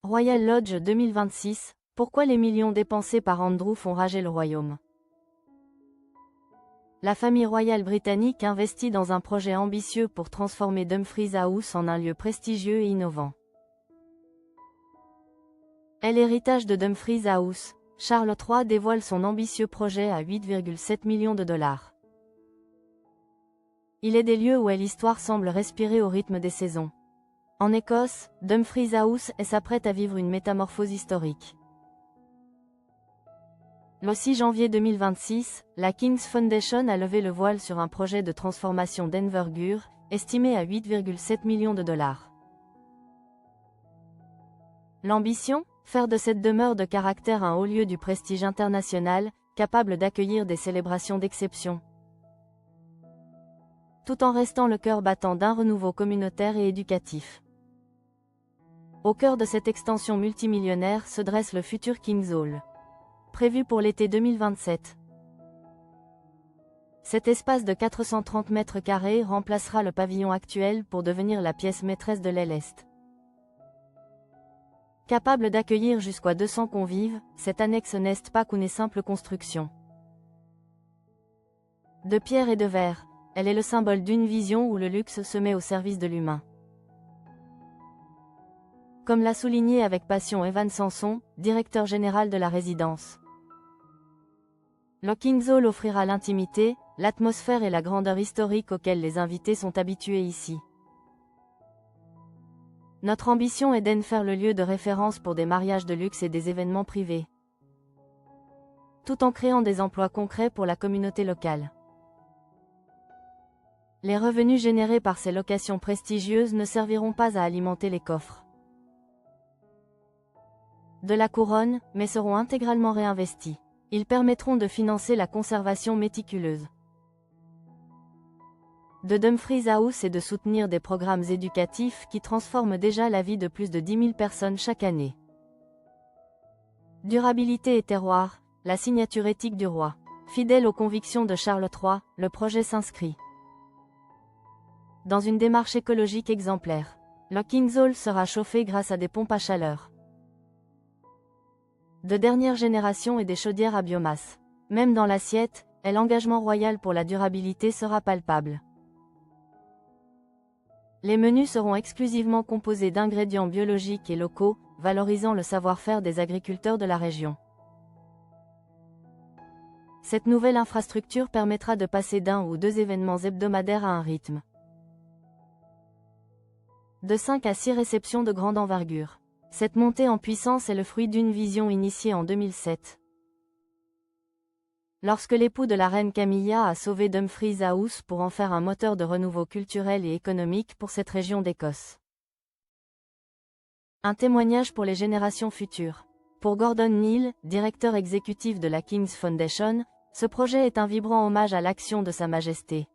Royal Lodge 2026, pourquoi les millions dépensés par Andrew font rager le royaume? La famille royale britannique investit dans un projet ambitieux pour transformer Dumfries House en un lieu prestigieux et innovant. Et l'héritage de Dumfries House, Charles III dévoile son ambitieux projet à 8,7 millions de dollars. Il est des lieux où l'histoire semble respirer au rythme des saisons. En Écosse, Dumfries House s'apprête à vivre une métamorphose historique. Le 6 janvier 2026, la King's Foundation a levé le voile sur un projet de transformation d'envergure, estimé à 8,7 millions de dollars. L'ambition? Faire de cette demeure de caractère un haut lieu du prestige international, capable d'accueillir des célébrations d'exception, tout en restant le cœur battant d'un renouveau communautaire et éducatif. Au cœur de cette extension multimillionnaire se dresse le futur King's Hall, prévu pour l'été 2027. Cet espace de 430 mètres carrés remplacera le pavillon actuel pour devenir la pièce maîtresse de l'aile Est. Capable d'accueillir jusqu'à 200 convives, cette annexe n'est pas qu'une simple construction. De pierre et de verre, elle est le symbole d'une vision où le luxe se met au service de l'humain. Comme l'a souligné avec passion Evan Sanson, directeur général de la résidence. Le King's Hall offrira l'intimité, l'atmosphère et la grandeur historique auxquelles les invités sont habitués ici. Notre ambition est d'en faire le lieu de référence pour des mariages de luxe et des événements privés, tout en créant des emplois concrets pour la communauté locale. Les revenus générés par ces locations prestigieuses ne serviront pas à alimenter les coffres de la couronne, mais seront intégralement réinvestis. Ils permettront de financer la conservation méticuleuse de Dumfries House et de soutenir des programmes éducatifs qui transforment déjà la vie de plus de 10 000 personnes chaque année. Durabilité et terroir, la signature éthique du roi. Fidèle aux convictions de Charles III, le projet s'inscrit dans une démarche écologique exemplaire. Le King's Hall sera chauffé grâce à des pompes à chaleur de dernière génération et des chaudières à biomasse. Même dans l'assiette, l'engagement royal pour la durabilité sera palpable. Les menus seront exclusivement composés d'ingrédients biologiques et locaux, valorisant le savoir-faire des agriculteurs de la région. Cette nouvelle infrastructure permettra de passer d'un ou deux événements hebdomadaires à un rythme de 5 à 6 réceptions de grande envergure. Cette montée en puissance est le fruit d'une vision initiée en 2007. Lorsque l'époux de la reine Camilla a sauvé Dumfries House pour en faire un moteur de renouveau culturel et économique pour cette région d'Écosse. Un témoignage pour les générations futures. Pour Gordon Neal, directeur exécutif de la King's Foundation, ce projet est un vibrant hommage à l'action de Sa Majesté.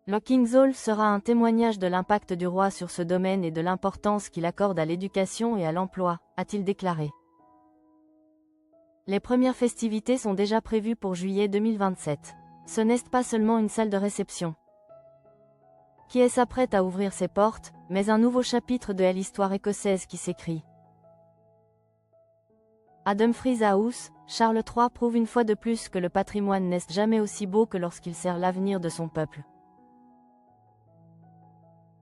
Le King's Hall sera un témoignage de l'impact du roi sur ce domaine et de l'importance qu'il accorde à l'éducation et à l'emploi, a-t-il déclaré. Les premières festivités sont déjà prévues pour juillet 2027. Ce n'est pas seulement une salle de réception qui s'apprête à ouvrir ses portes, mais un nouveau chapitre de l'histoire écossaise qui s'écrit. À Dumfries House, Charles III prouve une fois de plus que le patrimoine n'est jamais aussi beau que lorsqu'il sert l'avenir de son peuple.